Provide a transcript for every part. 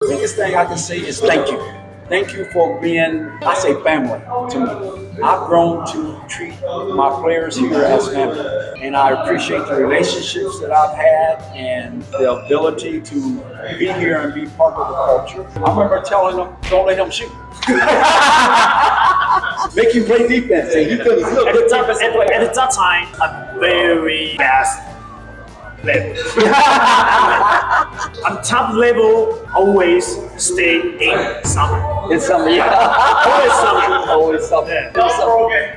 The biggest thing I can say is thank you. Thank you for being, I say family to me. I've grown to treat my players here as family. And I appreciate the relationships that I've had and the ability to be here and be part of the culture. I remember telling them, don't let them shoot. Make you play defense. And you could at that time, I'm very fast level. On top level, always stay in summer. In summer, yeah. Always summer. Always summer. Yeah.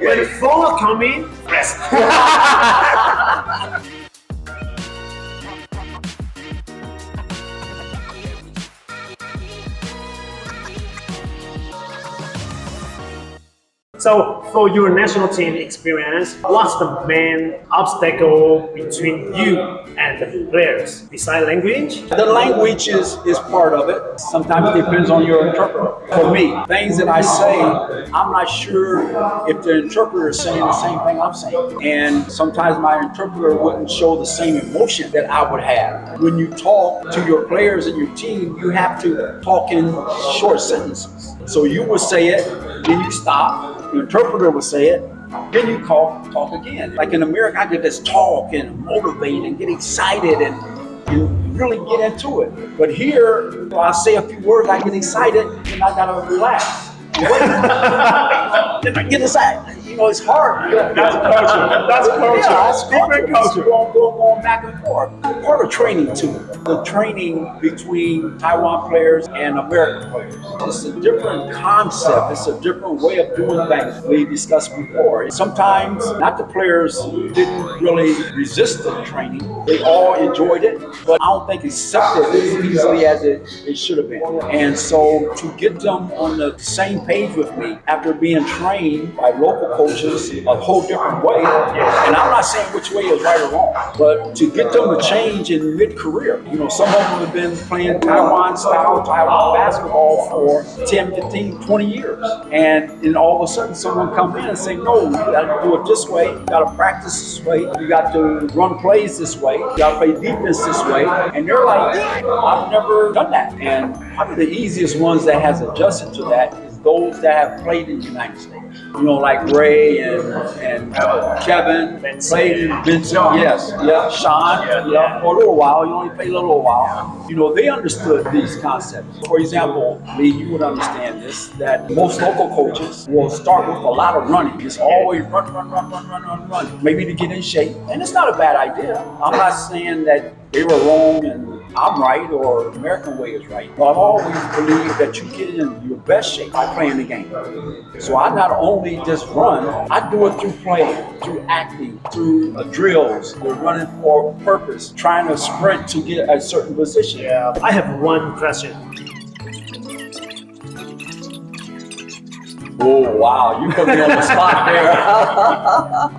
When fall coming, rest. So, for your national team experience, what's the main obstacle between you and the players? Besides language? The language is part of it. Sometimes it depends on your interpreter. For me, things that I say, I'm not sure if the interpreter is saying the same thing I'm saying. And sometimes my interpreter wouldn't show the same emotion that I would have. When you talk to your players and your team, you have to talk in short sentences. So you will say it, then you stop. The interpreter will say it, then you talk again. Like in America, I could just talk and motivate and get excited and really get into it. But here, I say a few words, I get excited, and I gotta relax. Then I get excited. You know, it's hard. That's culture. That's culture. Yeah, that's different culture. Going back and forth. Part of training too. The training between Taiwan players and American players. It's a different concept. It's a different way of doing things we discussed before. Sometimes, not the players didn't really resist the training. They all enjoyed it, but I don't think accepted it as easily as it should have been. And so to get them on the same page with me after being trained by local coaches a whole different way, and I'm not saying which way is right or wrong, but to get them to change in mid-career. You know, some of them have been playing Taiwan basketball for 10, 15, 20 years. And then all of a sudden someone come in and say, no, you gotta do it this way, you gotta practice this way, you got to run plays this way, you gotta play defense this way. And they're like, I've never done that. And probably the easiest ones that has adjusted to that is those that have played in the United States. You know, like Ray and Kevin, played in Vincent, yes, yeah, Sean, yeah, for a little while, you only played a little while. You know, they understood these concepts. For example, Lee, you would understand this, that most local coaches will start with a lot of running. It's always run, maybe to get in shape. And it's not a bad idea. I'm not saying that they were wrong and I'm right or American way is right. But I've always believed that you get in your best shape by playing the game. So I not only just run, I do it through play, through acting, through drills, through running for a purpose, trying to sprint to get a certain position. Yeah, I have one question. Oh, wow, you put me on the spot there.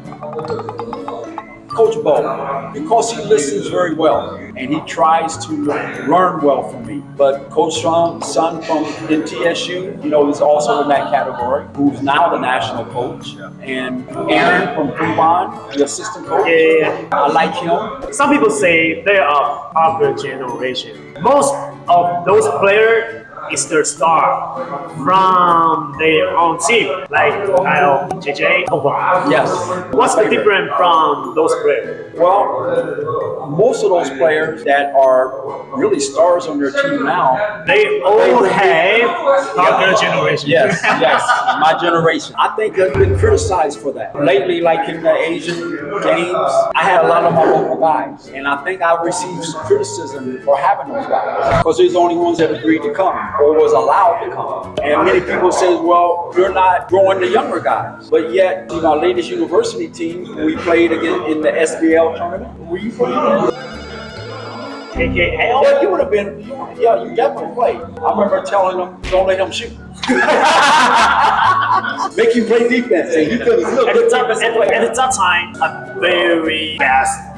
Coach Bo, because he listens very well and he tries to learn well from me. But Coach Son from NTSU, you know, is also in that category, who's now the national coach. And Aaron from Kuban, the assistant coach. Yeah. I like him. Some people say they are Parker generation. Most of those players is their star from their own team, like Kyle, JJ, Yes. What's the difference from those players? Well, most of those players that are really stars on their team now, they all have Parker generation. Yes, my generation. I think they've been criticized for that. Lately, like in the Asian games, I had a lot of my local guys, and I think I received some criticism for having those guys because they're the only ones that agreed to come or was allowed to come. And many people say, well, you're not growing the younger guys. But yet, in our latest university team, we played again in the SBL tournament. Were you playing in? KKL? Yeah, you would have been, you definitely played. I remember telling them, don't let them shoot. Make you play defense. And you could have at that time, I'm very fast.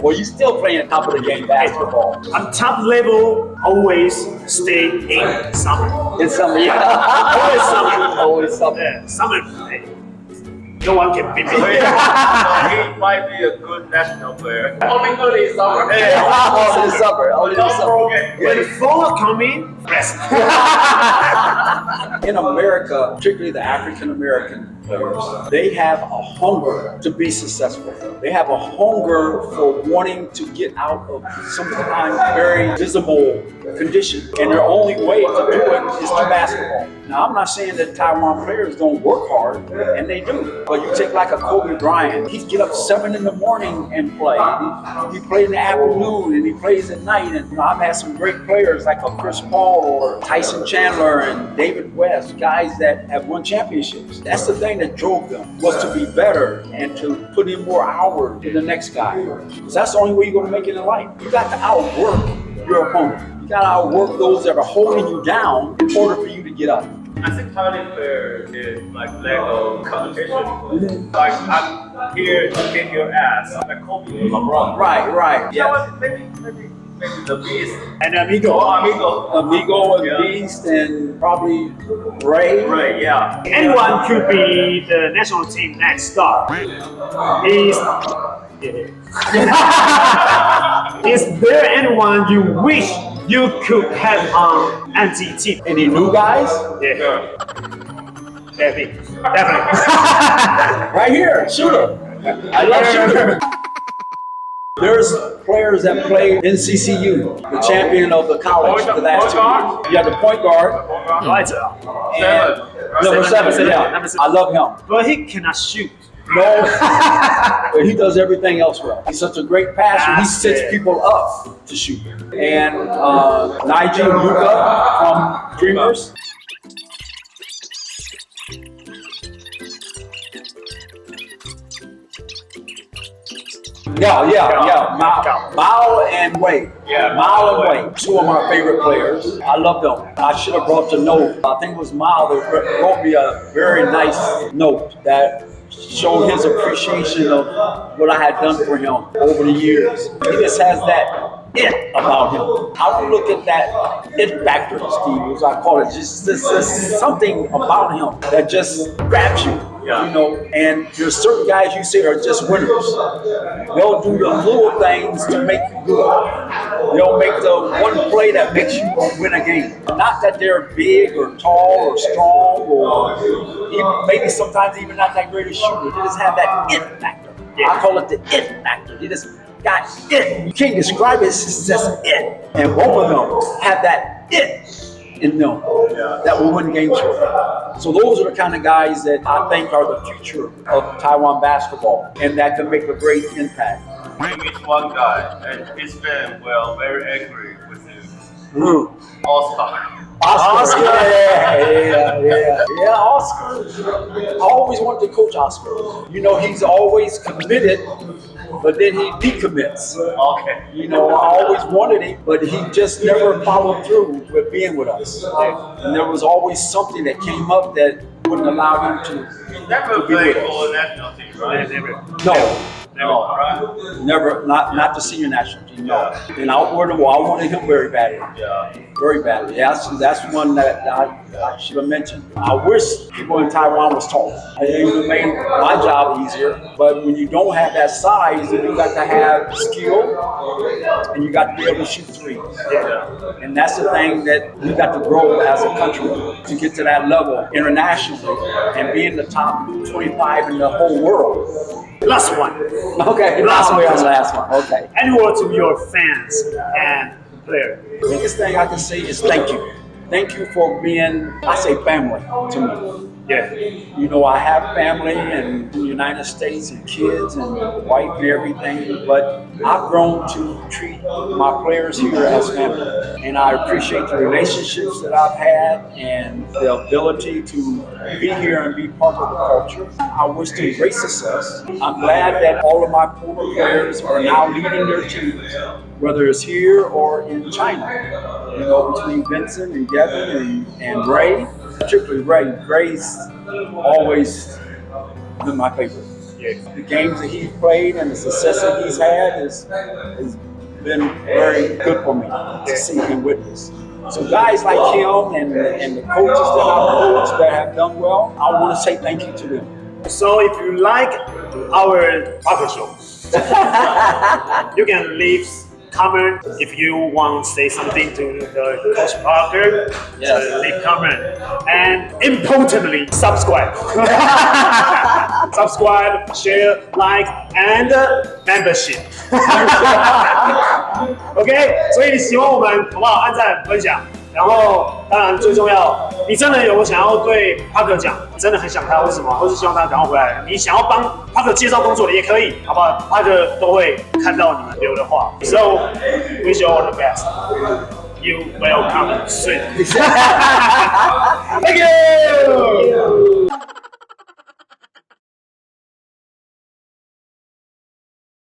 Well, you still playing top of the game basketball. On top level, always stay in summer. In summer, yeah. Always summer. Always summer. Yeah, summer. No one can beat me. So he might be a good national player. Only early summer. Only summer. When fall coming, rest. In America, particularly the African American players, they have a hunger to be successful. They have a hunger for wanting to get out of sometimes very visible condition. And their only way to do it is through basketball. Now, I'm not saying that Taiwan players don't work hard, and they do. But you take like a Kobe Bryant, he'd get up 7 in the morning and play. He played in the afternoon and he plays at night. And I've had some great players like a Chris Paul or Tyson Chandler and David West, guys that have won championships. That's the thing that drove them, was to be better and to put in more hours than the next guy. Because that's the only way you're going to make it in life. You got to outwork your opponent. You got to outwork those that are holding you down in order for you to get up. I think Thailand player is like lack of competition. Like I'm here to kick your ass. Like Kobe, LeBron. Right. You know Yeah. what? Maybe the Beast. And Amigo. Amigo and Beast and probably Ray. Right, yeah. Anyone could be the national team next star. Is there anyone you wish you could have on NT team? Any new guys? Yeah. Definitely. Right here, shooter. I love shooter. There's players that play in CCU, the champion of the college the last 2 years. You have the point guard. Right. And number 7, yeah. Number 7. I love him. But he cannot shoot. No, but he does everything else well. He's such a great passer. He sets people up to shoot. And Nigel Luka from Dreamers. Yeah. Mao and Wade. Yeah, Mao and Wade. 2 of my favorite players. I love them. I should have brought the note. I think it was Mao that wrote me a very nice note that showed his appreciation of what I had done for him over the years. He just has that it about him. I would look at that it factor, Steve, as I call it. Just something about him that just grabs you. Yeah. You know, and there's certain guys you say are just winners. They'll do the little things to make you good. They'll make the one play that makes you win a game. Not that they're big or tall or strong or even, maybe sometimes even not that great a shooter. They just have that it factor. I call it the it factor. They just got it. You can't describe it, it's just it. And both of them have that it in them that will win games for them. So those are the kind of guys that I think are the future of Taiwan basketball and that can make a great impact. Bring each one guy, and he's been very angry with him. Oscar. Oscar, yeah. Oscar. I always wanted to coach Oscar. You know, he's always committed, but then he decommits. Okay. You know, I always wanted him, but he just never followed through with being with us. And there was always something that came up that wouldn't allow him to. He never played for a national team, right? Never, not the senior national team. No. And I wanted him very badly. Yeah. Very badly. That's one that I should have mentioned. I wish people in Taiwan was taller. It would have made my job easier. But when you don't have that size, then you got to have skill and you got to be able to shoot threes. Yeah. And that's the thing that we got to grow as a country to get to that level internationally and be in the top 25 in the whole world. Last one. Okay, last one. Okay. Any words to your fans and players? The biggest thing I can say is thank you. Thank you for being, I say family to me. Yeah. You know, I have family in the United States and kids and wife and everything, but I've grown to treat my players here as family. And I appreciate the relationships that I've had and the ability to be here and be part of the culture. I wish them great success. I'm glad that all of my former players are now leading their teams, whether it's here or in China. You know, between Vincent and Gavin and Ray. Particularly Ray. Ray's always been my favorite. Yeah. The games that he's played and the success that he's had has been very good for me to see and witness. So guys like him and the coaches that I've coached that have done well, I want to say thank you to them. So if you like our Parker show, you can leave comment if you want to say something to the Coach Parker. Yes. Leave comment and importantly subscribe. Subscribe, share, like, and membership. OK， 所以喜欢我们好不好？按赞、分享。然后，当然最重要，你真的有想要对 Parker 讲，你真的很想他，为什么？或是希望他赶快回来，你想要帮 Parker 介绍工作的也可以，好不好 ？Parker 都会看到你们留的话。So wish you all the best. You will come soon. Thank you.